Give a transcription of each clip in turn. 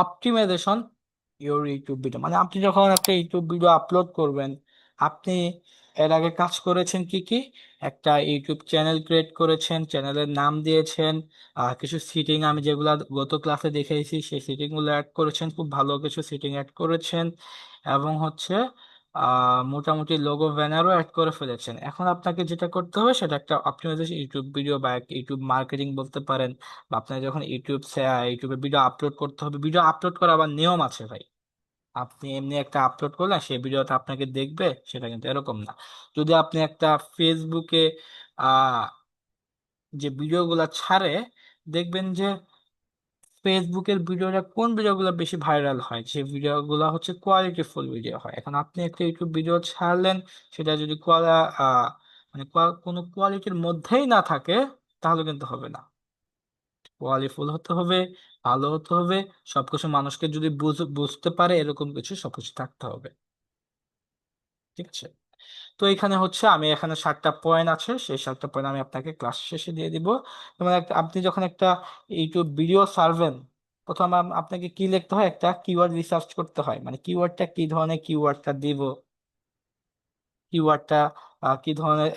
Optimisation your YouTube video, মানে আপনি যখন একটা ইউটিউব ভিডিও আপলোড করবেন, আপনি এর আগে কাজ করেছেন কি কি? একটা ইউটিউব চ্যানেল ক্রিয়েট করেছেন, চ্যানেলের নাম দিয়েছেন, কিছু সিটিং আমি যেগুলা গত ক্লাসে দেখেছি সেই সিটিং গুলো অ্যাড করেছেন, খুব ভালো কিছু সিটিং অ্যাড করেছেন, এবং হচ্ছে মোটামুটি লোগো ব্যানারও অ্যাড করে ফেলেছেন। এখন আপনাকে যেটা করতে হবে সেটা একটা অপটিমাইজেশন ইউটিউব ভিডিও বা ইউটিউব মার্কেটিং বলতে পারেন, বা আপনার যখন ইউটিউবে ভিডিও আপলোড করতে হবে, ভিডিও আপলোড করা আবার নিয়ম আছে ভাই। আপনি এমনি একটা আপলোড করলেন, সেই ভিডিওটা আপনাকে দেখবে সেটা কিন্তু এরকম না। যদি আপনি একটা ফেসবুকে আহ যে ভিডিওগুলা ছাড়ে, দেখবেন যে ফেসবুকের ভিডিওটা কোন ভিডিওগুলো বেশি ভাইরাল হয়, যে ভিডিওগুলো হচ্ছে কোয়ালিটিফুল ভিডিও হয়। এখন আপনি একটা ইউটিউব ভিডিও ছাড়লেন, সেটা যদি মানে কোনো কোয়ালিটির মধ্যেই না থাকে, তাহলে কিন্তু হবে না। কোয়ালিফুল হতে হবে, ভালো হতে হবে, সবকিছু মানুষকে যদি বুঝতে পারে এরকম কিছু সবকিছু থাকতে হবে। ঠিক আছে? তো এখানে হচ্ছে আমি এখানে 7টা পয়েন্ট আছে, সেই 7টা পয়েন্ট আমি আপনাকে ক্লাস শেষে দিয়ে দিব। যেমন আপনি যখন একটা ইউটিউব ভিডিও সার্ভেন, প্রথম আপনাকে কি লিখতে হয়? একটা কিওয়ার্ড রিসার্চ করতে হয়, মানে কিওয়ার্ডটা কি ধরনের কিওয়ার্ডটা দিব, কিওয়ার্ডটা কি ধরনের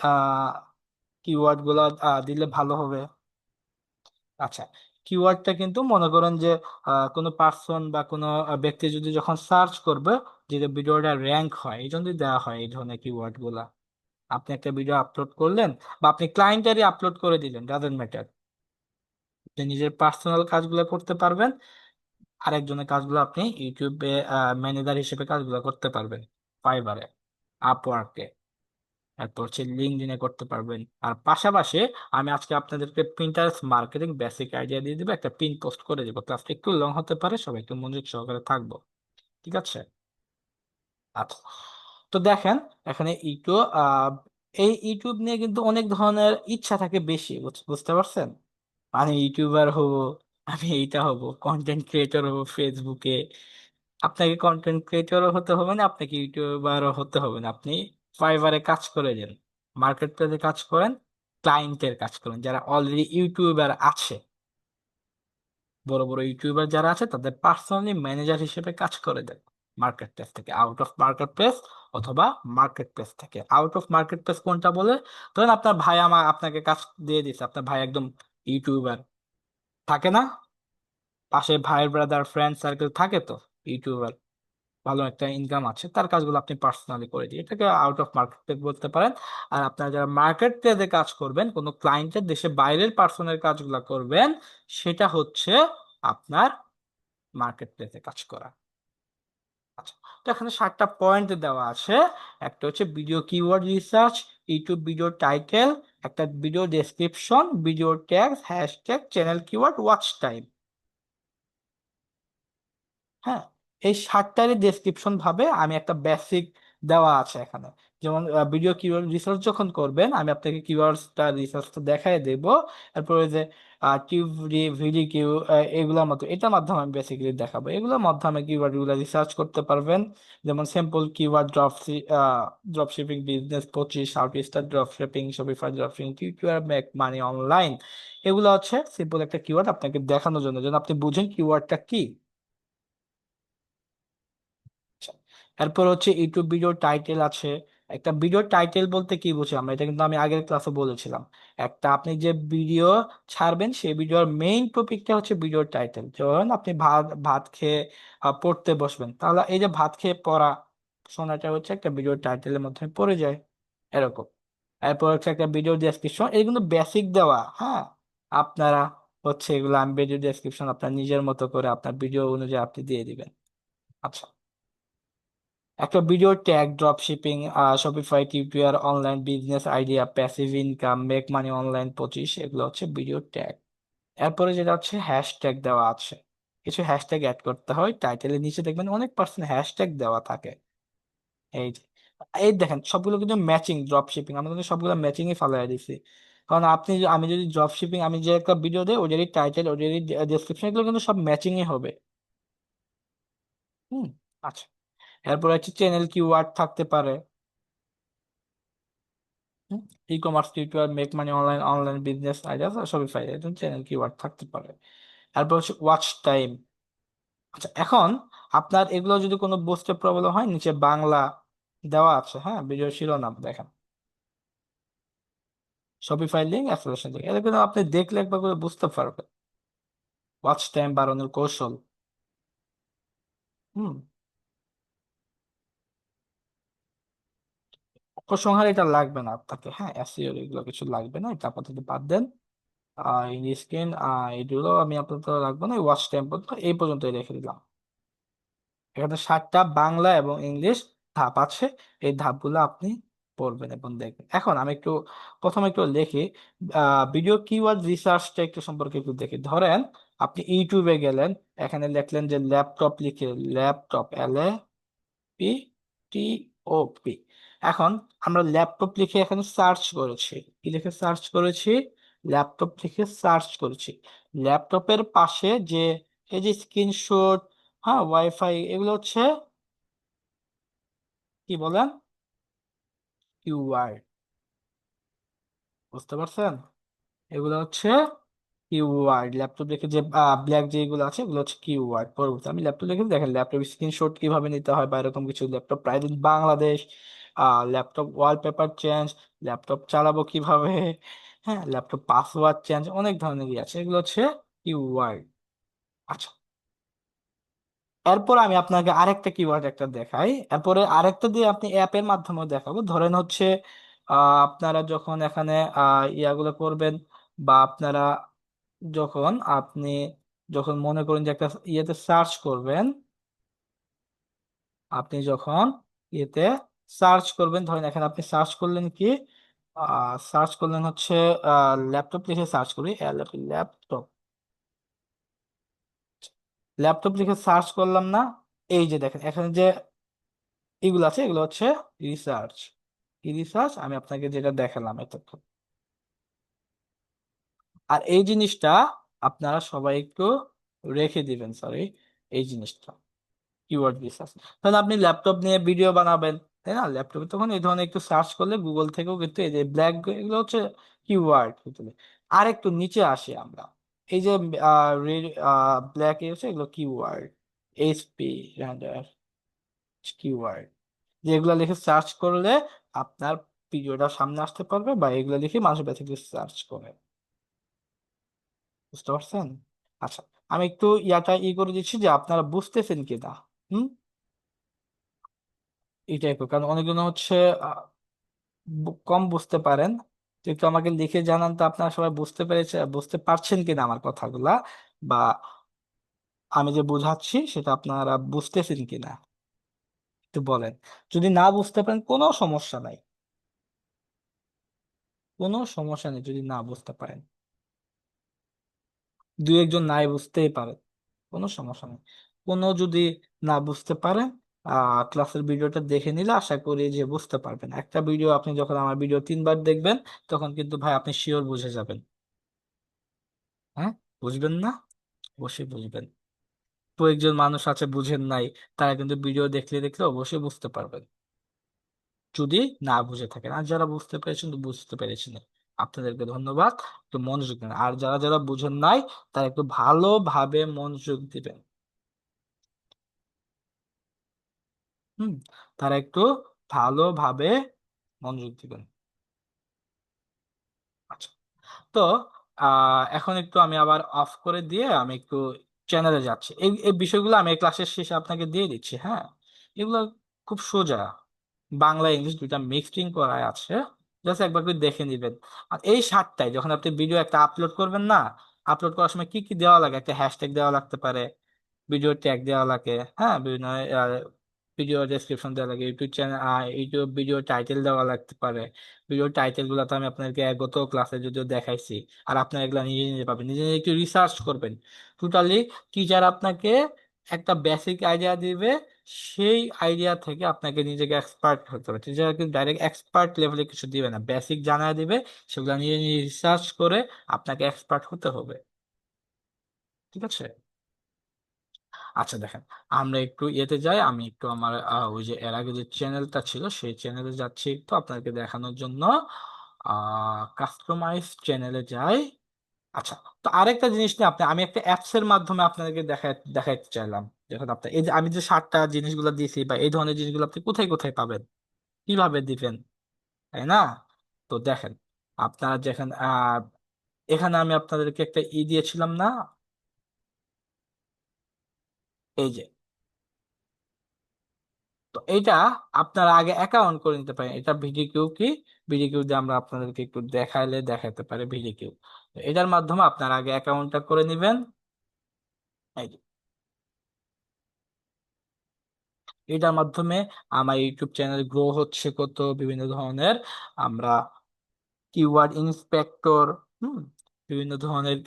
কিওয়ার্ড গুলা দিলে ভালো হবে। আচ্ছা, কিওয়ার্ডটা কিন্তু মনে করেন যে কোনো পার্সন বা কোনো ব্যক্তি যদি যখন সার্চ করবে, যে ভিডিওটা র্যাঙ্ক হয়, এই জন্য দেওয়া হয় এই ধরনের কিওয়ার্ড গুলা। আপনি একটা ভিডিও আপলোড করলেন, বা আপনি ক্লায়েন্টারই আপলোড করে দিলেন, ডাজেন্ট ম্যাটার, আপনি নিজের পার্সোনাল কাজগুলো করতে পারবেন, আরেকজনের কাজগুলো আপনি ইউটিউবে ম্যানেজার হিসেবে কাজগুলো করতে পারবেন, ফাইবারে, আপওয়ার্কে, তারপর হচ্ছে লিঙ্কডইনে করতে পারবেন। আর পাশাপাশি আমি আজকে আপনাদেরকে প্রিন্টারেস্ট মার্কেটিং বেসিক আইডিয়া দিয়ে দিব, একটা পিন পোস্ট করে দিব। ক্লাসটা একটু লং হতে পারে, সবাই একটু মনোযোগ সহকারে থাকবো। ঠিক আছে? আচ্ছা, তো দেখেন, এখানে এই ইউটিউব নিয়ে কিন্তু অনেক ধরনের ইচ্ছা থাকে বেশি, বুঝতে পারছেন? আমি ইউটিউবার হব, আমি এইটা হব, কন্টেন্ট ক্রিয়েটর হব ফেসবুকে। আপনাকে কন্টেন্ট ক্রিয়েটরও হতে হবে না, আপনাকে ইউটিউবারও হতে হবে না। আপনি ফাইবারে কাজ করে দেন, মার্কেট প্লেসে কাজ করেন, ক্লায়েন্টের কাজ করেন, যারা অলরেডি ইউটিউবার আছে, বড় বড় ইউটিউবার যারা আছে তাদের পার্সোনালি ম্যানেজার হিসেবে কাজ করে দেন। মার্কেট প্লেস থেকে, আউট অফ মার্কেট প্লেস, অথবা মার্কেট প্লেস থেকে। আউট অফ মার্কেট প্লেস কোনটা বলে? ধরেন আপনার ভাই আপনাকে কাজ দিয়ে দিচ্ছে, আপনার ভাই একদম ইউটিউবার, থাকে না? পাশে ভাইয়ের ব্রাদার ফ্রেন্ড সার্কেল থাকে তো ইউটিউবার, ভালো একটা ইনকাম আছে, তার কাজগুলো আপনি পার্সোনালি করে দিয়ে, এটাকে আউট অফ মার্কেট প্লেস বলতে পারেন। আর আপনারা যারা মার্কেট প্লেসে কাজ করবেন, কোনো ক্লায়েন্টের দেশে বাইরের পার্সনের কাজগুলো করবেন, সেটা হচ্ছে আপনার মার্কেট প্লেসে কাজ করা। আচ্ছা, তো এখানে 7টা পয়েন্ট দেওয়া আছে। একটা হচ্ছে video keyword research, YouTube video title, একটা video description, video tag, hashtag, channel keyword, watch time. হ্যাঁ, এই 7টারই ডেসক্রিপশন ভাবে আমি একটা বেসিক দেওয়া আছে এখানে। যেমন ভিডিও কিওয়ার্ড রিসার্চ যখন করবেন, আমি আপনাকে কিওয়ার্ডসটা রিসার্চটা দেখাই দেব। তারপরে যে টিউব ভিডি কিউ, এগুলোর মতো এটার মাধ্যমে আমি বেসিক্যালি দেখাবো, এগুলোর মাধ্যমে কিওয়ার্ড গুলো রিসার্চ করতে পারবেন। যেমন simple keyword drop shipping, business 25, আউটস্টার drop shipping, Shopify drop shipping, tutorial, make money online. এগুলো হচ্ছে সিম্পল একটা কিওয়ার্ড আপনাকে দেখানোর জন্য, যেন আপনি বুঝেন কিওয়ার্ডটা কি। আচ্ছা, এরপর হচ্ছে ইউটিউব ভিডিও টাইটেল আছে। একটা ভিডিও টাইটেল বলতে কি বুঝি আমরা, এটা কিন্তু আমি আগের ক্লাসে বলেছিলাম। একটা আপনি যে ভিডিও ছাড়বেন, সেই ভিডিওর মেইন টপিকটা হচ্ছে ভিডিও টাইটেল। ধরুন আপনি ভাত ভাত খেয়ে পড়তে বসবেন, তাহলে এই যে ভাত খেয়ে পড়া, শোনাটা হচ্ছে একটা ভিডিও টাইটেলের মধ্যে পড়ে যায়, এরকম। এরপর হচ্ছে একটা ভিডিও ডেসক্রিপশন, এই কিন্তু বেসিক দেওয়া, হ্যাঁ। আপনারা হচ্ছে এগুলো, আমি ভিডিও ডেসক্রিপশন আপনার নিজের মতো করে আপনার ভিডিও অনুযায়ী আপনি দিয়ে দিবেন। আচ্ছা, একটা video tag, drop shipping, Shopify, tutorial, online business idea, passive income, make money online 25, এগুলো হচ্ছে ভিডিও ট্যাগ। এরপরে যেটা হচ্ছে হ্যাশট্যাগ দেওয়া আছে, কিছু হ্যাশট্যাগ অ্যাড করতে হয়। টাইটেলের নিচে দেখবেন অনেক পার্সেন্ট হ্যাশট্যাগ দেওয়া থাকে। এই যে, এই দেখেন সবগুলো কিন্তু ম্যাচিং, ড্রপ শিপিং আমরা কিন্তু সবগুলো ম্যাচিংই ফালাই দিছি। কারণ আমি যদি ড্রপ শিপিং, আমি যে একটা ভিডিও দেই, ওদেরই টাইটেল, ওদেরই ডেসক্রিপশন, এগুলো কিন্তু সব ম্যাচিংই হবে। হুম। আচ্ছা, এরপর হচ্ছে চ্যানেল কিওয়ার্ড থাকতে পারে। E commerce keyword, make money online, online business idea, Shopify, এরকম চ্যানেল কিওয়ার্ড থাকতে পারে। তারপর হচ্ছে ওয়াচ টাইম। আচ্ছা, এখন আপনার এগুলো যদি কোনো বুঝতে প্রবলেম হয়, নিচে বাংলা দেওয়া আছে, হ্যাঁ, ভিডিও শিরোনাম দেখেন, শপিফাই লিঙ্ক, অ্যাফিলিয়েশন লিঙ্ক, এটা কিন্তু আপনি দেখলে একবার করে বুঝতে পারবেন ওয়াচ টাইম বাড়ানোর কৌশল। হুম। উপসংহার এটা লাগবে না আপনাকে, হ্যাঁ, এসইও এগুলো কিছু লাগবে না, এটা আপাতত বাদ দেন। ইংলিশ স্ক্রিন, এগুলো আমি আপাতত রাখবো না, ওয়াচ টাইম পর্যন্ত এই পর্যন্তই রেখে দিলাম। এখানে 7টা বাংলা এবং ইংলিশ ধাপ আছে, এই ধাপগুলো আপনি পড়বেন এবং দেখবেন। এখন আমি একটু প্রথমে একটু লিখি, ভিডিও কিওয়ার্ড রিসার্চটা একটু সম্পর্কে একটু দেখি। ধরেন আপনি ইউটিউবে গেলেন, এখানে লিখলেন যে ল্যাপটপ, লিখে laptop, P T O P. এখন আমরা ল্যাপটপ লিখে এখানে সার্চ করেছি, কি লিখে সার্চ করেছি, ল্যাপটপ লিখে সার্চ করেছি। ল্যাপটপের পাশে যে এই যে স্ক্রিনশট, হ্যাঁ, ওয়াইফাই, এগুলো হচ্ছে কি বলেন, কিউআর, বুঝতে পারছেন? এগুলো হচ্ছে কিউআর। ল্যাপটপ দেখে যে ব্ল্যাক যেগুলো আছে এগুলো হচ্ছে কিউআর। পরবর্তী আমি ল্যাপটপ দেখে দেখেন ল্যাপটপ স্ক্রিনশট কিভাবে নিতে হয় বা এরকম কিছু, laptop price Bangladesh, laptop wallpaper change, laptop চালাবো কিভাবে, হ্যাঁ, ল্যাপটপ পাসওয়ার্ড চেঞ্জ, অনেক ধরনের আছে, এগুলো হচ্ছে কিউআর। আচ্ছা, এরপর আমি আপনাকে আরেকটা কিওয়ার্ড একটা দেখাই, এরপরে আরেকটা দিয়ে আপনি অ্যাপের মাধ্যমে দেখাবো। ধরেন হচ্ছে আপনারা যখন এখানে ইয়াগুলো করবেন, বা আপনারা যখন আপনি যখন মনে করেন যে একটা ইয়েতে সার্চ করবেন, আপনি যখন ইয়েতে সার্চ করবেন, ধরেন এখানে আপনি সার্চ করলেন কি, সার্চ করলেন হচ্ছে ল্যাপটপ লিখে সার্চ করি, ল্যাপটপ, ল্যাপটপ লিখে সার্চ করলাম না, এই যে দেখেন এখানে যে এগুলো আছে এগুলো হচ্ছে রিসার্চ। কি রিসার্চ? আমি আপনাকে যেটা দেখালাম এতক্ষণ। আর এই জিনিসটা আপনারা সবাই একটু রেখে দিবেন, সরি, এই জিনিসটা কিওয়ার্ড রিসার্চ। তাহলে আপনি ল্যাপটপ নিয়ে ভিডিও বানাবেন, তাই না, ল্যাপটপে তখন এই ধরনের একটু সার্চ করলে গুগল থেকেও কিন্তু এই যে ব্ল্যাক, এগুলো হচ্ছে কিওয়ার্ড। আর একটু নিচে আসি আমরা, এই যে ব্ল্যাক এসে এগুলো কিওয়ার্ড, এইচপি, কিওয়ার্ড, যেগুলো লিখে সার্চ করলে আপনার ভিডিওটা সামনে আসতে পারবে, বা এগুলো লিখে মানুষ বেসিক্যালি সার্চ করে। বুঝতে পারছেন? আচ্ছা, আমি একটু ইয়াটা করে দিচ্ছি যে আপনারা বুঝতেছেন কিনা। হুম। এটাই তো, কারণ অনেকজন হচ্ছে আহ, কম বুঝতে পারেন, তো একটু আমাকে লিখে জানান তো আপনারা সবাই বুঝতে পেরেছে, বুঝতে পারছেন কিনা আমার কথাগুলা, বা আমি যে বোঝাচ্ছি সেটা আপনারা বুঝতেছেন কিনা, একটু বলেন। যদি না বুঝতে পারেন কোনো সমস্যা নাই, কোনো সমস্যা নেই যদি না বুঝতে পারেন, দুই একজন নাই বুঝতেই পারে, কোনো সমস্যা নেই। কোনো যদি না বুঝতে পারেন, ক্লাসের ভিডিওটা দেখে নিলে আশা করি যে বুঝতে পারবেন। একটা ভিডিও আপনি যখন আমার ভিডিও 3বার দেখবেন, তখন কিন্তু ভাই আপনি শিওর বুঝে যাবেন। হ্যাঁ, বুঝবেন না? অবশ্যই বুঝবেন। তো একজন মানুষ আছে বুঝেন নাই, তারা কিন্তু ভিডিও দেখলে দেখলে অবশ্যই বুঝতে পারবেন, যদি না বুঝে থাকেন। আর যারা বুঝতে পেরেছেন তো বুঝতে পেরেছেন, আপনাদেরকে ধন্যবাদ। একটু মনোযোগ দেন, আর যারা যারা বুঝেন নাই তারা একটু ভালোভাবে মনোযোগ দিবেন। হুম। তারা একটু ভালোভাবে মনোযোগ দিবেন। আচ্ছা, তো এখন একটু আমি আবার অফ করে দিয়ে আমি একটু চ্যানেলে যাচ্ছি, এই এই বিষয়গুলো আমি ক্লাসের শেষে আপনাকে দিয়ে দিচ্ছি, হ্যাঁ। এগুলো খুব সোজা, বাংলা ইংলিশ দুইটা মিক্সডিং করা আছে, জাস্ট একবার করে দেখে নিবেন। আর এই 7টায় যখন আপনি ভিডিও একটা আপলোড করবেন না, আপলোড করার সময় কি কি দেওয়া লাগে, একটা হ্যাশট্যাগ দেওয়া লাগতে পারে, ভিডিও ট্যাগ দেওয়া লাগে, হ্যাঁ, বিভিন্ন ভিডিও ডেসক্রিপশন দেওয়া লাগে, YouTube channel, YouTube video title দেওয়া লাগতে পারে। ভিডিও টাইটেল গুলো তো আমি আপনাকে গত ক্লাসে যদিও দেখাইছি, আর আপনার এগুলা নিজে নিজে পাবেন, নিজে নিজে একটু রিসার্চ করবেন। টোটালি টিচার আপনাকে একটা বেসিক আইডিয়া দিবে, সেই আইডিয়া থেকে আপনাকে নিজেকে এক্সপার্ট হতে হবে। টিচার কিন্তু ডাইরেক্ট এক্সপার্ট লেভেলে কিছু দিবে না, বেসিক জানা দিবে, সেগুলো নিজে নিজে রিসার্চ করে আপনাকে এক্সপার্ট হতে হবে। ঠিক আছে? আচ্ছা, দেখেন, আমরা একটু ইয়েতে যাই, আমি একটু আমার ওই যে এর আগে যে চ্যানেলটা ছিল সেই চ্যানেলে যাচ্ছি একটু আপনাকে দেখানোর জন্য। কাস্টমাইজ চ্যানেলে যাই। আচ্ছা, তো আরেকটা জিনিস নিয়ে আমি একটা অ্যাপস এর মাধ্যমে আপনাদেরকে দেখাইতে চাইলাম। দেখুন আপনার এই যে আমি যে 7টা জিনিসগুলো দিয়েছি বা এই ধরনের জিনিসগুলো আপনি কোথায় কোথায় পাবেন, কিভাবে দিবেন, তাই না? তো দেখেন, আপনারা যেখানে এখানে আমি আপনাদেরকে একটা দিয়েছিলাম না, এই যে, তো এইটা আপনারা আগে অ্যাকাউন্ট করে নিতে পারেন। এটা ভিডিকিউ কি, ভিডিকিউ দিয়ে আমরা আপনাদেরকে একটু দেখাইলে দেখাতে পারে ভিডিকিউ। এটার মাধ্যমে আপনারা আগে অ্যাকাউন্টটা করে নেবেন। এই যে, এটার মাধ্যমে আমার ইউটিউব চ্যানেল গ্রো হচ্ছে কত বিভিন্ন ধরনের আমরা কিওয়ার্ড ইন্সপেক্টর, হুম, বিভিন্ন ধরনের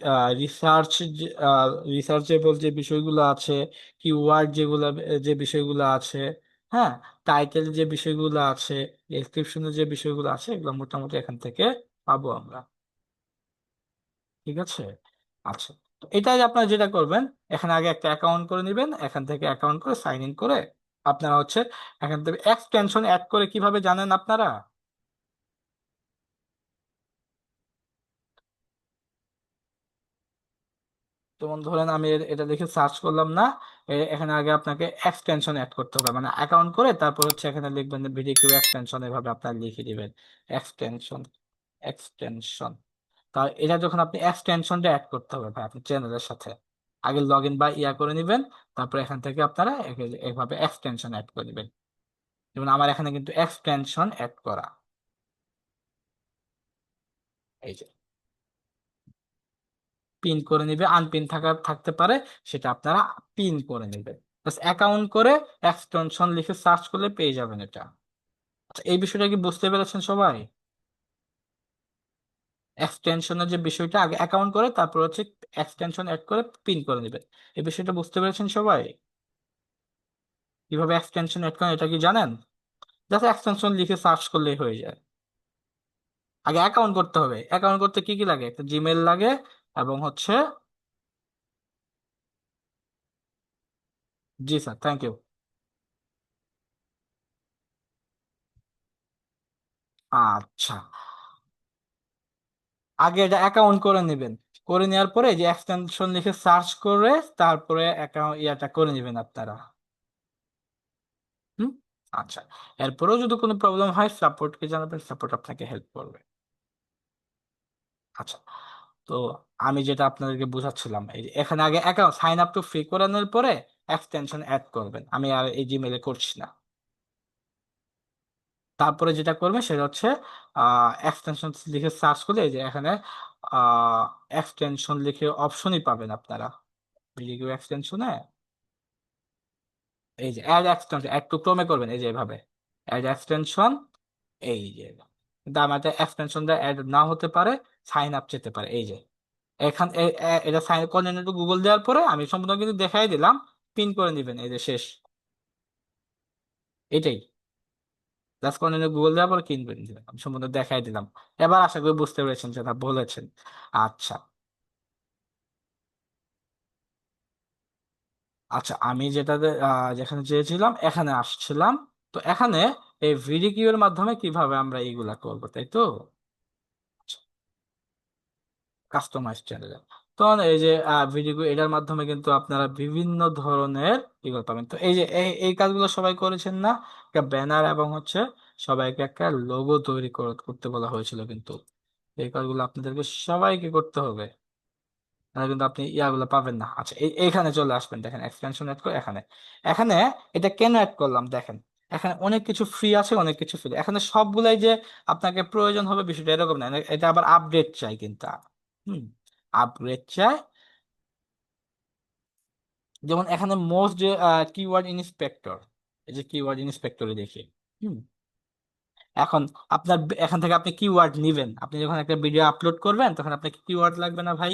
রিসার্চ, রিসার্চেবল যে বিষয়গুলো আছে, কিওয়ার্ড যেগুলো, যে বিষয়গুলো আছে, হ্যাঁ, টাইটেল যে বিষয়গুলো আছে, ডেসক্রিপশনের যে বিষয়গুলো আছে, এগুলো মোটামুটি এখান থেকে পাবো আমরা। ঠিক আছে। আচ্ছা, তো এটাই আপনারা যেটা করবেন, এখানে আগে একটা অ্যাকাউন্ট করে নেবেন, এখান থেকে অ্যাকাউন্ট করে সাইন ইন করে আপনারা হচ্ছে এখান থেকে এক্সটেনশন অ্যাড করে কিভাবে জানেন আপনারা? যেমন ধরেন আমি এটা দেখে সার্চ করলাম না, এখানে আগে আপনাকে এক্সটেনশন অ্যাড করতে হবে, মানে অ্যাকাউন্ট করে তারপর হচ্ছে এখানে লিখবেন ভিডিও কিউ এক্সটেনশন, এভাবে আপনার লিখে দিবেন এক্সটেনশন, এক্সটেনশন। তা এটা যখন আপনি এক্সটেনশনটা অ্যাড করতে হবে ভাই আপনার চ্যানেলের সাথে, আগে লগ ইন বা ইয়া করে নেবেন, তারপর এখান থেকে আপনারা এইভাবে এক্সটেনশন অ্যাড করে দিবেন। যেমন আমার এখানে কিন্তু এক্সটেনশন অ্যাড করা, এই যে, পিন করে নিবে, আনপিন থাকতে পারে, সেটা আপনারা পিন করে নেবেন। বাস অ্যাকাউন্ট করে এক্সটেনশন লিখে সার্চ করলে পেয়ে যাবেন এটা। আচ্ছা, এই বিষয়টা কি বুঝতে পেরেছেন সবাই? এক্সটেনশনের যে বিষয়টা, আগে অ্যাকাউন্ট করে তারপর হচ্ছে এক্সটেনশন অ্যাড করে পিন করে নেবেন। এই বিষয়টা বুঝতে পেরেছেন সবাই? কিভাবে এক্সটেনশন অ্যাড করেন এটা কি জানেন? জাস্ট এক্সটেনশন লিখে সার্চ করলেই হয়ে যায়। আগে অ্যাকাউন্ট করতে হবে, অ্যাকাউন্ট করতে কি কি লাগে, একটা জিমেল লাগে এবং হচ্ছে, জি স্যার, থ্যাংক ইউ। আচ্ছা, আগে এটা অ্যাকাউন্ট করে নেবেন, করে নেওয়ার পরে এই যে এক্সটেনশন লিখে সার্চ করে তারপরে অ্যাকাউন্ট ইয়াটা করে নেবেন আপনারা। হুম। আচ্ছা, এরপরেও যদি কোনো প্রবলেম হয় সাপোর্টকে জানাবেন, সাপোর্ট আপনাকে হেল্প করবে। আচ্ছা, তো আমি যেটা আপনাদেরকে বোঝাচ্ছিলাম, এই যে এখানে আগে account sign up to free করানোর পরে এক্সটেনশন অ্যাড করবেন, আমি আর এই জিমেলে করছি না। তারপরে যেটা করবেন সেটা হচ্ছে এক্সটেনশন লিখে সার্চ করলে এই যে এখানে এক্সটেনশন লিখে অপশনই পাবেন আপনারা ভিডিও এক্সটেনশনে। এই যে অ্যাড এক্সটেনশন, অ্যাড টু ক্রোমে করবেন, এই যে এভাবে অ্যাড এক্সটেনশন, এই যে, কিন্তু আমাদের এক্সটেনশনটা অ্যাড না হতে পারে, সাইন আপ যেতে পারে, এই যে এখান এটা সাইন করেন একটু গুগল দেওয়ার পরে আমি সম্পূর্ণ কিন্তু দেখাই দিলাম, পিন করে দিবেন, এই যে শেষ, এটাই। জাস্ট করেন গুগল দেওয়ার পরে পিন করে দিবেন, আমি সম্পূর্ণ দেখাই দিলাম। এবার আশা করি বুঝতে পেরেছেন যেটা বলেছেন। আচ্ছা। আচ্ছা, আমি যেখানে চেয়েছিলাম এখানে আসছিলাম। তো এখানে এই ভিডিও এর মাধ্যমে কিভাবে আমরা এইগুলা করবো, তাই তো? কাস্টমাইজ চ্যানেলে, তো এই যে ভিডিও, এটার মাধ্যমে কিন্তু আপনারা বিভিন্ন ধরনের ইগুলো পাবেন। তো এই যে এই কাজগুলো সবাই করেছেন না, একটা ব্যানার এবং হচ্ছে সবাইকে একটা লোগো তৈরি করতে বলা হয়েছিল, কিন্তু এই কাজগুলো আপনাদেরকে সবাইকে করতে হবে, নাহলে কিন্তু আপনি ইয়াগুলো পাবেন না। আচ্ছা, এইখানে চলে আসবেন, দেখেন এক্সটেনশন অ্যাড করে এখানে, এখানে এটা কেন অ্যাড করলাম দেখেন, এখানে অনেক কিছু ফ্রি আছে, অনেক কিছু ফ্রি, এখানে সবগুলাই যে আপনাকে প্রয়োজন হবে বিষয়টা এরকম না, এটা আবার আপডেট চাই কিন্তু। হুম, আপগ্রেড চাই। যেমন এখানে মোস্ট যে কিওয়ার্ড ইন্সপেক্টর, এই যে কিওয়ার্ড ইন্সপেক্টরে দেখি, হুম, এখন আপনার এখান থেকে আপনি কিওয়ার্ড নিবেন, আপনি যখন একটা ভিডিও আপলোড করবেন তখন আপনাকে কিওয়ার্ড লাগবে না ভাই?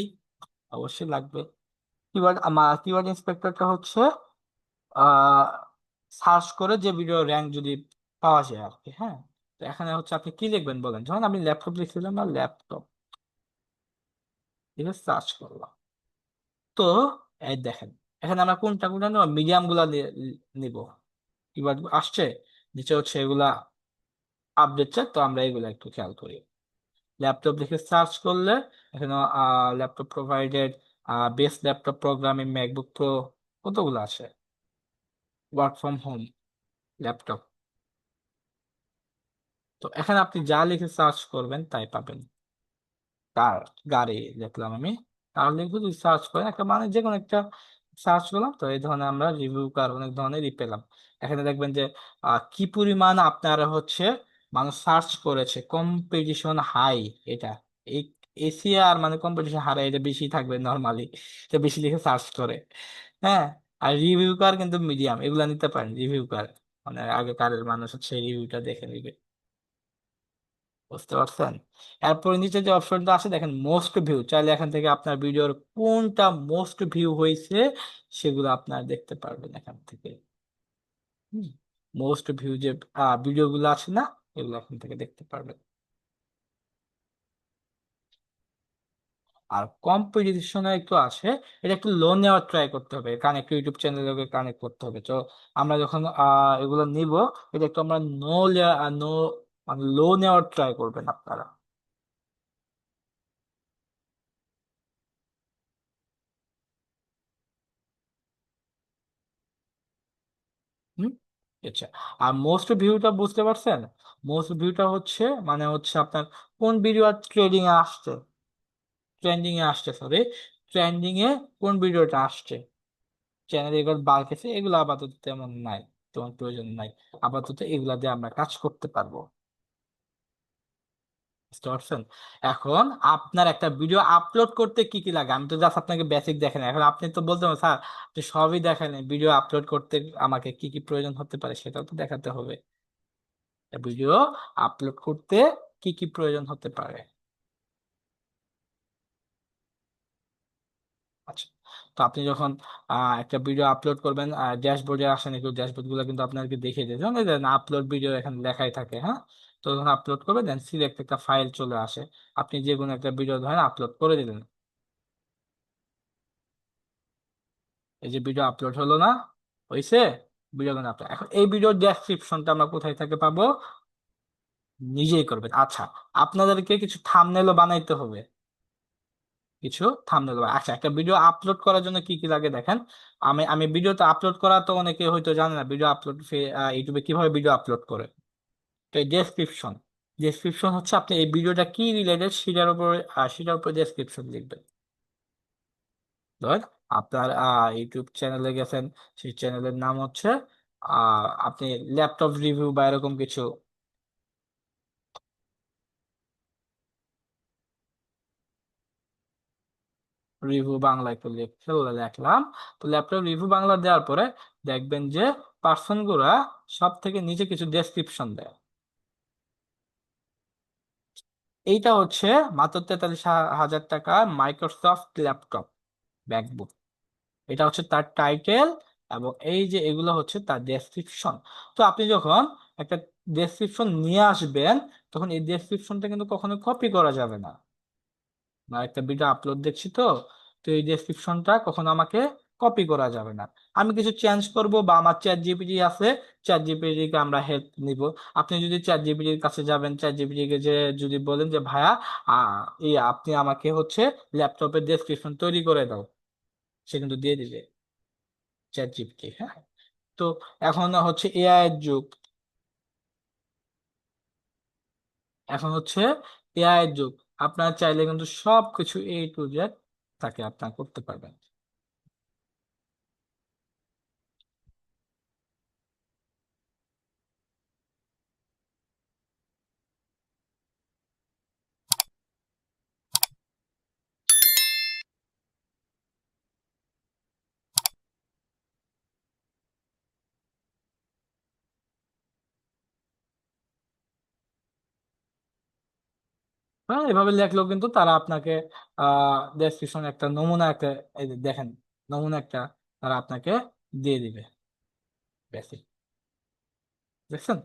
অবশ্যই লাগবে। কিওয়ার্ড, আমার কিওয়ার্ড ইন্সপেক্টরটা হচ্ছে আহ সার্চ করে যে ভিডিও র্যাঙ্ক যদি পাওয়া যায় আর কি, হ্যাঁ। তো এখানে হচ্ছে আপনি কি লিখবেন বলেন, যখন আমি ল্যাপটপ লিখছিলাম না, ল্যাপটপ লিখে সার্চ করলাম, তো এই দেখেন এখানে আমরা কোনটা কোনটা নেব, মিডিয়াম গুলা নিব, কিওয়ার্ড আসছে, নিচে হচ্ছে এগুলা আপডেট চাই, তো আমরা এগুলা একটু খেয়াল করি। ল্যাপটপ লিখে সার্চ করলে এখানে laptop provided, best laptop programming MacBook pro, কতগুলো আছে, ওয়ার্ক ফ্রম হোম ল্যাপটপ। তো এখানে আপনি যা লিখে সার্চ করবেন তাই পাবেন। কার, গাড়ি দেখলাম আমি, কার লিখে যদি সার্চ করেন একটা মানে যে কোনো একটা সার্চ করলাম, তো এই ধরনের আমরা রিভিউ কার অনেক ধরনেরই পেলাম। এখানে দেখবেন যে কি পরিমাণ আপনার হচ্ছে মানুষ সার্চ করেছে, কম্পিটিশন হাই এটা, এই এশিয়ার মানে কম্পিটিশন হারে এটা বেশি থাকবে নর্মালি, এটা বেশি লিখে সার্চ করে। হ্যাঁ, আর রিভিউ কার কিন্তু মিডিয়াম, এগুলা নিতে পারেন রিভিউ কার, মানে আগে কারের মানুষ হচ্ছে রিভিউটা দেখে নিবে। বুঝতে পারছেন? এরপর নিচে যে অপশনটা আছে দেখেন মোস্ট ভিউ, চাইলে এখান থেকে আপনার ভিডিওর কোনটা মোস্ট ভিউ হয়েছে সেগুলো আপনার দেখতে পারবেন এখান থেকে। মোস্ট ভিউ যে ভিডিও গুলো আছে না, এগুলো এখান থেকে দেখতে পারবেন। আর কম্পিটিশনে একটু আছে, এটা একটু লোন নেওয়ার ট্রাই করতে হবে, কানেক্ট ইউটিউব চ্যানেলকে কানেক্ট করতে হবে। তো আমরা যখন এগুলো নিব, এটা একটু আমরা নো মানে লো নেওয়ার ট্রাই করবেন আপনারা। হুম, আচ্ছা। আর মোস্ট ভিউটা বুঝতে পারছেন? মোস্ট ভিউটা হচ্ছে মানে হচ্ছে আপনার কোন ভিডিও ট্রেডিং এ আসছে, ট্রেন্ডিং এ আসছে, সরি, ট্রেন্ডিং এ কোন ভিডিওটা আসছে, চ্যানেলে এগুলো বাড়তেছে, এগুলো আপাতত তেমন নাই, তেমন প্রয়োজন নাই, আপাতত এগুলা দিয়ে আমরা কাজ করতে পারবো। বুঝতে পারছেন? এখন আপনার একটা ভিডিও আপলোড করতে কি কি লাগে, আমি তো জাস্ট আপনাকে বেসিক দেখেন, এখন আপনি তো বলতে পারেন স্যার আপনি সবই দেখেন, ভিডিও আপলোড করতে আমাকে কি কি প্রয়োজন হতে পারে সেটাও তো দেখাতে হবে। ভিডিও আপলোড করতে কি কি প্রয়োজন হতে পারে। আচ্ছা, তো আপনি যখন একটা ভিডিও আপলোড করবেন, ড্যাশবোর্ডে আসেন, একটু ড্যাশবোর্ড গুলো কিন্তু আপনাকে দেখিয়ে দেয়, যখন দেন আপলোড ভিডিও এখানে লেখাই থাকে, হ্যাঁ। তো যখন আপলোড করবেন দেন সিলেক্ট একটা ফাইল চলে আসে, আপনি যে কোনো একটা ভিডিও ধরেন আপলোড করে দিলেন, এই যে ভিডিও আপলোড হলো না, হয়েছে, ভিডিও আপলোড। এখন এই ভিডিওর ডেসক্রিপশনটা আমরা কোথায় থেকে পাবো? নিজেই করবেন। আচ্ছা, আপনাদেরকে কিছু থাম্বনেলও বানাইতে হবে, কিছু থাম্বনেল। আচ্ছা, একটা ভিডিও আপলোড করার জন্য কি কি লাগে দেখেন, আমি আমি ভিডিওতে আপলোড করা তো অনেকে হয়তো জানে না, ভিডিও আপলোড ইউটিউবে কিভাবে ভিডিও আপলোড করে। তো এই ডেসক্রিপশন, ডেসক্রিপশন হচ্ছে আপনি এই ভিডিওটা কি রিলেটেড সেটার উপরে ডেসক্রিপশন লিখবেন। ধর আপনার ইউটিউব চ্যানেলে গেছেন, সেই চ্যানেলের নাম হচ্ছে আপনি ল্যাপটপ রিভিউ বা এরকম কিছু, রিভিউ বাংলা একটু লিখলাম। তো ল্যাপটপ রিভিউ বাংলা দেওয়ার পরে দেখবেন যে পার্সন গুলা সব থেকে নিচে কিছু ডেসক্রিপশন দেয়। এইটা হচ্ছে মাত্র 43,000 টাকা মাইক্রোসফট ল্যাপটপ ম্যাকবুক, এটা হচ্ছে তার টাইটেল, এবং এই যে এগুলো হচ্ছে তার ডেসক্রিপশন। তো আপনি যখন একটা ডেসক্রিপশন নিয়ে আসবেন, তখন এই ডেসক্রিপশনটা কিন্তু কখনো কপি করা যাবে না। না, একটা ভিডিও আপলোড দেখছি, তো তো এই ডেসক্রিপশনটা কখনো আমাকে কপি করা যাবে না। আমি কিছু চেঞ্জ করব বা আমার চ্যাট জিপিটি আছে, চ্যাট জিপিটি কে আমরা হেল্প নিব। আপনি যদি চ্যাট জিপিটির কাছে যাবেন, চ্যাট জিপিটি কে যে যদি বলেন যে ভাইয়া এই আপনি আমাকে হচ্ছে ল্যাপটপের ডেসক্রিপশন তৈরি করে দাও, সে কিন্তু দিয়ে দিবে, চ্যাট জিপিটি, হ্যাঁ। তো এখন হচ্ছে এআই এর যুগ, এখন হচ্ছে এআই এর যুগ, আপনার চাইলে কিন্তু সবকিছু A to Z তাকে আপনার করতে পারবেন। হ্যাঁ, এভাবে লেখলেও কিন্তু তারা আপনাকে ডেসক্রিপশন একটা নমুনা একটা, এই যে দেখেন, নমুনা একটা তারা আপনাকে দিয়ে দিবে, বেসিক, দেখছেন?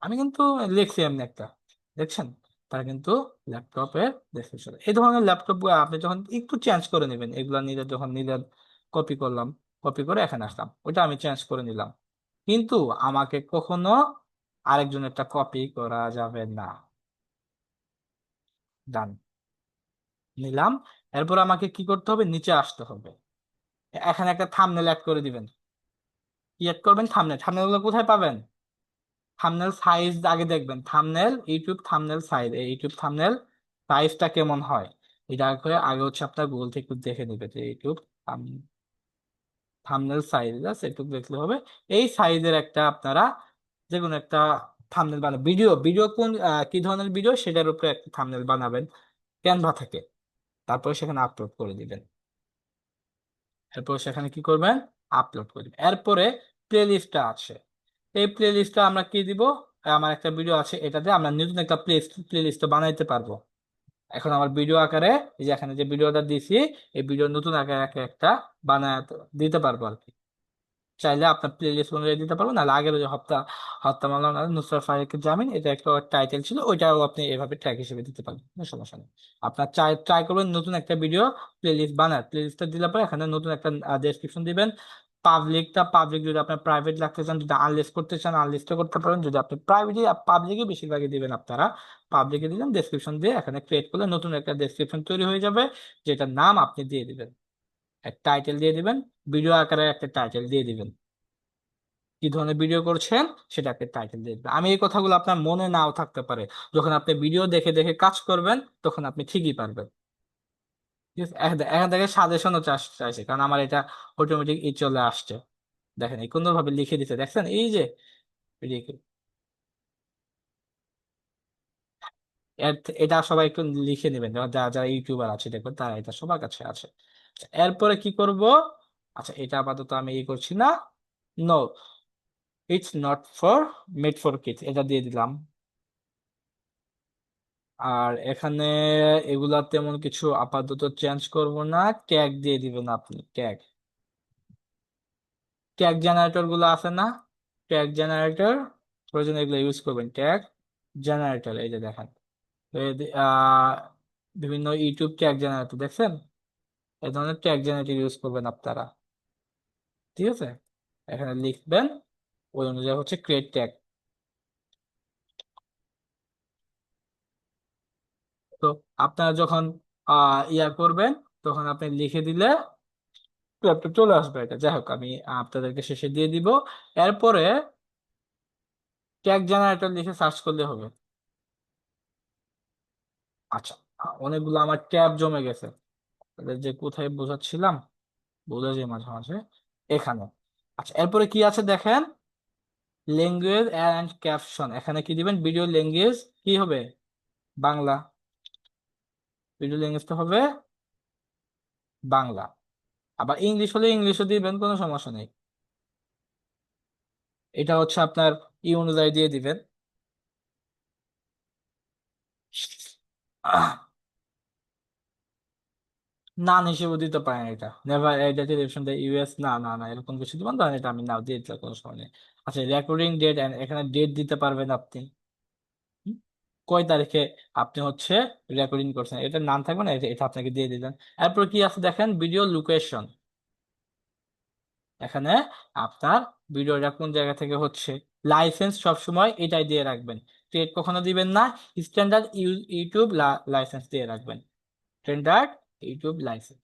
আমি কিন্তু লিখছি এমনি একটা, দেখছেন? তারা কিন্তু ল্যাপটপের ডেসক্রিপশন, এই ধরনের ল্যাপটপ আপনি যখন একটু চেঞ্জ করে নেবেন, এগুলা নিলে যখন নিলেন, কপি করলাম, কপি করে এখানে আসলাম, ওইটা আমি চেঞ্জ করে নিলাম, কিন্তু আমাকে কখনো আরেকজনেরটা কপি করা যাবে না। ডান, নিলাম। এরপর আমাকে কি করতে হবে, নিচে আসতে হবে। এখানে একটা থাম্বনেল অ্যাড করে দিবেন। কি অ্যাড করবেন? থাম্বনেল। থাম্বনেল গুলো কোথায় পাবেন? থাম্বনেল সাইজ আগে দেখবেন, থাম্বনেল, ইউটিউব থাম্বনেল সাইজ, এই ইউটিউব থাম্বনেল সাইজটা কেমন হয় এটা আগে আগে হচ্ছে আপনার গুগল থেকে একটু দেখে নেবে যে ইউটিউব থাম্বনেল সাইজ আছে, একটু দেখলে হবে। এই সাইজের একটা আপনারা যে কোনো একটা থাম্বনেল বানাবেন। ভিডিও, ভিডিও কোন কি ধরনের ভিডিও সেটার উপরে একটা থাম্বনেল বানাবেন ক্যানভা থেকে। তারপরে সেখানে আপলোড করে দিবেন। এরপর সেখানে কি করবেন, আপলোড করে দিবেন। এরপরে প্লে লিস্টটা আছে, এই প্লে লিস্টটা আমরা কি দিব, আমার একটা ভিডিও আছে, এটাতে আমরা নতুন একটা প্লে লিস্ট বানাইতে পারবো। এখন আমার ভিডিও আকারে, এই যে এখানে যে ভিডিওটা দিছি, এই ভিডিও নতুন আকারে একটা বানায় দিতে পারবো আর কি। চাইলে আপনার প্লে লিস্ট অনুযায়ী দিতে পারবো, নাহলে আগের যে হত্যা হত্যা মামলা না নুসরাত ফারিকের জামিন, এটা একটা টাইটেল ছিল, ওইটাও আপনি এভাবে ট্র্যাক হিসেবে দিতে পারবেন, কোনো সমস্যা নেই। আপনার ট্রাই করবেন নতুন একটা ভিডিও প্লে লিস্ট বানায়, প্লে লিস্টটা দিলে পরে এখানে নতুন একটা ডেসক্রিপশন দিবেন। পাবলিকটা পাবলিক, যদি আপনি প্রাইভেট রাখতে চান, যদি আনলিস্ট করতে চান আনলিস্টও করতে পারেন। যদি আপনি প্রাইভেটই, পাবলিকই বেশিরভাগই দিবেন আপনারা, পাবলিকে দিলেন ডেসক্রিপশন দিয়ে এখানে ক্রিয়েট করলে নতুন একটা ডেসক্রিপশন তৈরি হয়ে যাবে, যেটার নাম আপনি দিয়ে দিবেন। এক টাইটেল দিয়ে দিবেন, ভিডিও আকারে একটা টাইটেল দিয়ে দিবেন, কি ধরনের ভিডিও করছেন সেটাকে টাইটেল দিয়ে দিবেন। আমি এই কথাগুলো আপনার মনে নাও থাকতে পারে, যখন আপনি ভিডিও দেখে দেখে কাজ করবেন তখন আপনি ঠিকই পারবেন। ঠিক আছে, এখান থেকে সাজেশনও চাইছে, কারণ আমার এটা অটোমেটিক চলে আসছে। দেখেন এই কোন ভাবে লিখে দিতে দেখছেন, এই যে এটা সবাই একটু লিখে নেবেন, যারা যারা ইউটিউবার আছে দেখবেন তারা এটা সবার কাছে আছে। আচ্ছা, এরপরে কি করব, আচ্ছা এটা আপাতত আমি করছি না। No, it's not for made for kids, এটা দিয়ে দিলাম। আর এখানে এগুলা তেমন কিছু আপাতত চেঞ্জ করব না, ট্যাগ দিয়ে দিবেন আপনি, ট্যাগ। ট্যাগ জেনারেটর গুলো আছে না, ট্যাগ জেনারেটর, প্রয়োজন এগুলো ইউজ করবেন, ট্যাগ জেনারেটর। এই যে দেখেন, এই বিভিন্ন ইউটিউব ট্যাগ জেনারেটর দেখছেন, এই ধরনের ট্যাগ জেনারেটর ইউজ করবেন আপনারা। ঠিক আছে, এখানে লিখবেন, ওই অনুযায়ী হচ্ছে ক্রিয়েট ট্যাগ। তো আপনারা যখন ইয়া করবেন, তখন আপনি লিখে দিলে ল্যাপটপ চলে আসবে। এটা যাই হোক, আমি আপনাদেরকে শেষে দিয়ে দিব। এরপরে ট্যাগ জেনারেটর লিখে সার্চ করলে হবে। আচ্ছা, অনেকগুলো আমার ট্যাব জমে গেছে, তাদের যে কোথায় বোঝাচ্ছিলাম, বোঝা যায় মাঝে মাঝে, এখানে। আচ্ছা, এরপরে কি আছে দেখেন, ল্যাঙ্গুয়েজ অ্যান্ড ক্যাপশন, এখানে কি দিবেন, ভিডিও ল্যাঙ্গুয়েজ কি হবে, বাংলা। ভিডিও ল্যাঙ্গুয়েজটা হবে বাংলা। আবার ইংলিশ হলে ইংলিশও দিবেন, কোনো সমস্যা নেই। এটা হচ্ছে আপনার অনুযায়ী দিয়ে দিবেন। নান হিসেবে দিতে পারেন, এটা নেভার এটা টেলিভিশন ইউএস, না না না এরকম কিছু দিবেন, ধরেন এটা আমি নাও দিয়ে দিতে কোনো সময় নেই। আচ্ছা, রেকর্ডিং ডেট, এখানে ডেট দিতে পারবেন আপনি, হুম? কয় তারিখে আপনি হচ্ছে রেকর্ডিং করছেন, এটা নাম থাকবে না, এটা এটা আপনাকে দিয়ে দিলেন। এরপর কি আছে দেখেন, ভিডিও লোকেশন, এখানে আপনার ভিডিওটা কোন জায়গা থেকে হচ্ছে। লাইসেন্স সবসময় এটাই দিয়ে রাখবেন, ট্রেড কখনো দিবেন না। স্ট্যান্ডার্ড ইউটিউব লাইসেন্স দিয়ে রাখবেন, স্ট্যান্ডার্ড ইউটিউব লাইসেন্স।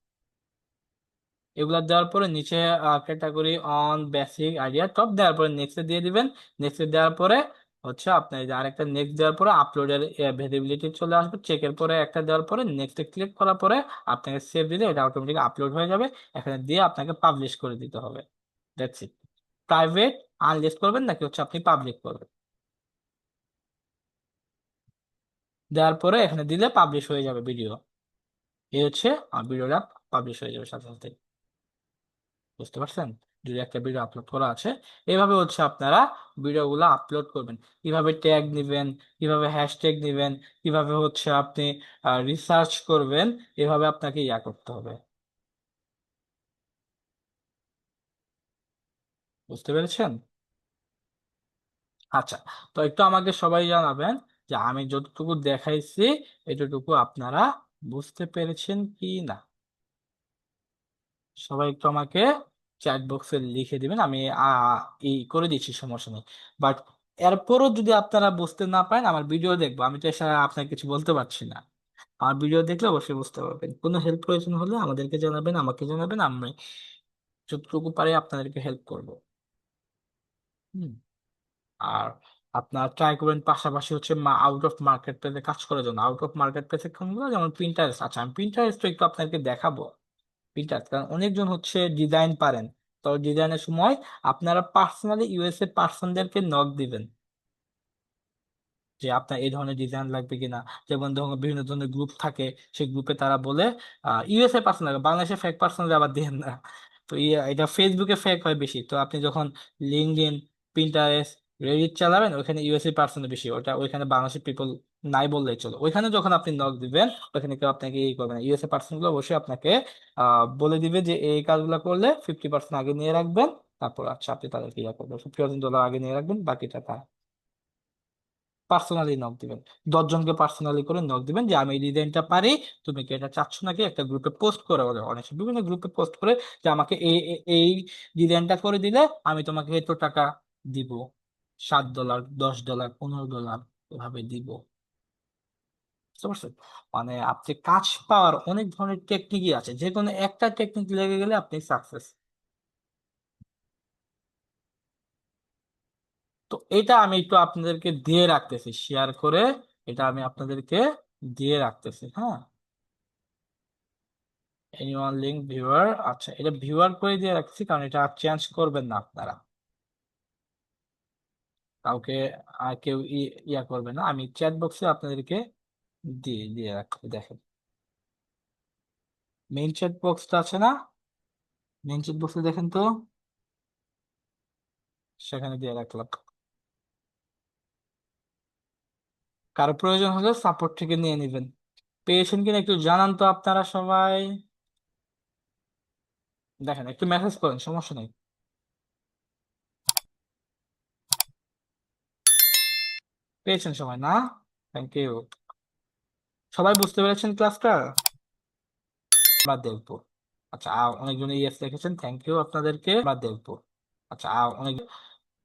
এগুলা দেওয়ার পরে নিচে category on, basic, idea, top দেওয়ার পরে নেক্সট দিয়ে দিবেন। নেক্সট দেওয়ার পরে হচ্ছে আপনার এই যে আরেকটা নেক্সট দেওয়ার পরে আপলোডের ভেরিয়েবিলিটি চলে আসবে, চেকের পরে একটা দেওয়ার পরে নেক্সট ক্লিক করার পরে আপনাকে সেভ দিলে এটা অটোমেটিক আপলোড হয়ে যাবে। এখানে দিয়ে আপনাকে পাবলিশ করে দিতে হবে, দ্যাটস ইট। প্রাইভেট আনলিস্ট করবেন নাকি হচ্ছে আপনি পাবলিক করবেন, দেওয়ার পরে এখানে দিলে পাবলিশ হয়ে যাবে ভিডিও। এই হচ্ছে ভিডিওটা পাবলিশ হয়ে যাবে সাথে সাথে, বুঝতে পারছেন? যদি একটা ভিডিও আপলোড করা আছে, এইভাবে হচ্ছে আপনারা ভিডিওগুলো আপলোড করবেন। কিভাবে ট্যাগ নিবেন, কিভাবে হ্যাশট্যাগ নিবেন, কিভাবে হচ্ছে আপনি রিসার্চ করবেন, এভাবে আপনাকে ইয়া করতে হবে। বুঝতে পেরেছেন? আচ্ছা, তো একটু আমাকে সবাই জানাবেন যে আমি যতটুকু দেখাইছি এতটুকু আপনারা বুঝতে পেরেছেন কি না। সবাই একটু আমাকে চ্যাট বক্সে লিখে দিবেন, আমি করে দিচ্ছি, সমস্যা নেই। বাট এরপরও যদি আপনারা বুঝতে না পারেন, আমার ভিডিও দেখবো, আমি তো এছাড়া আপনাকে কিছু বলতে পারছি না। আমার ভিডিও দেখলে অবশ্যই বুঝতে পারবেন। কোনো হেল্প প্রয়োজন হলে আমাদেরকে জানাবেন, আমাকে জানাবেন, আমি যতটুকু পারি আপনাদেরকে হেল্প করব। হুম। আর আপনার ট্রাই করবেন পাশাপাশি হচ্ছে আউট অফ মার্কেট প্লেসে কাজ করার জন্য। আউট অফ মার্কেট প্লেসে কোনগুলো, যেমন প্রিন্টারেস্ট। আচ্ছা, আমি প্রিন্টারেস্ট একটু আপনাদেরকে দেখাবো। প্রিন্টারেস্ট কারণ অনেকজন হচ্ছে ডিজাইন পারেন, তো ডিজাইনের সময় আপনারা পার্সোনালি ইউএসএ পার্সনদেরকে নক দিবেন যে আপনার এই ধরনের ডিজাইন লাগবে কিনা। যেমন ধরুন বিভিন্ন ধরনের গ্রুপ থাকে, সেই গ্রুপে তারা বলে ইউএসএ পার্সন লাগবে, বাংলাদেশে ফেক পার্সন আবার দেন না। তো এটা ফেসবুকে ফেক হয় বেশি। তো আপনি যখন লিঙ্কডইন, পিন্টারেস্ট, রেডিট চালাবেন, ওখানে ইউএসএ পার্সন বেশি, ওটা ওইখানে বাংলাদেশের পিপল নাই বললেই চলো। ওইখানে যখন আপনি নক দিবেন, ওখানে কেউ আপনাকে এই করবে না। ইউএসএ পার্সন গুলো অবশ্যই আপনাকে বলে দিবে যে এই কাজগুলো করলে 50% আগে নিয়ে রাখবেন। তারপর আচ্ছা আপনি তাদেরকে ইয়া করবেন, $50,000 আগে নিয়ে রাখবেন, বাকি টাকা পার্সোনালি নক দিবেন। 10 জনকে পার্সোনালি করে নক দিবেন যে আমি এই ডিজাইনটা পারি, তুমি কি এটা চাচ্ছ নাকি। একটা গ্রুপে পোস্ট করে, ওদের অনেক বিভিন্ন গ্রুপে পোস্ট করে যে আমাকে এই ডিজাইনটা করে দিলে আমি তোমাকে এত টাকা দিব, $7, $10, $15 এভাবে দিব। বুঝতে পারছেন? মানে আপনি কাজ পাওয়ার অনেক ধরনের টেকনিকই আছে, যে কোনো একটা টেকনিক লেগে গেলে আপনি সাকসেস। তো এটা আমি একটু আপনাদেরকে দিয়ে রাখতেছি শেয়ার করে, এটা আমি আপনাদেরকে দিয়ে রাখতেছি। হ্যাঁ, এনিওয়ান লিঙ্ক ভিউয়ার, আচ্ছা এটা ভিউয়ার করে দিয়ে রাখছি কারণ এটা চেঞ্জ করবেন না আপনারা, কাউকে আর কেউ ইয়া করবে না। আমি চ্যাট বক্সে আপনাদেরকে দিয়ে দিয়ে রাখছি, দেখেন মেইন চ্যাট বক্সটা আছে না, মেইন চ্যাট বক্সে দেখেন তো, সেখানে দিয়ে রাখলাম। কারো প্রয়োজন হলে সাপোর্ট থেকে নিয়ে নেবেন। পেয়েছেন কিনা একটু জানান তো আপনারা সবাই। দেখেন একটু মেসেজ করেন, সমস্যা নেই। পেয়েছেন সবাই না? Thank you. সবাই বুঝতে পেরেছেন ক্লাসটা? আমরা দেখবো। আচ্ছা অনেকজন ইয়েস লিখেছেন, থ্যাংক ইউ আপনাদেরকে। আমরা দেখবো। আচ্ছা অনেক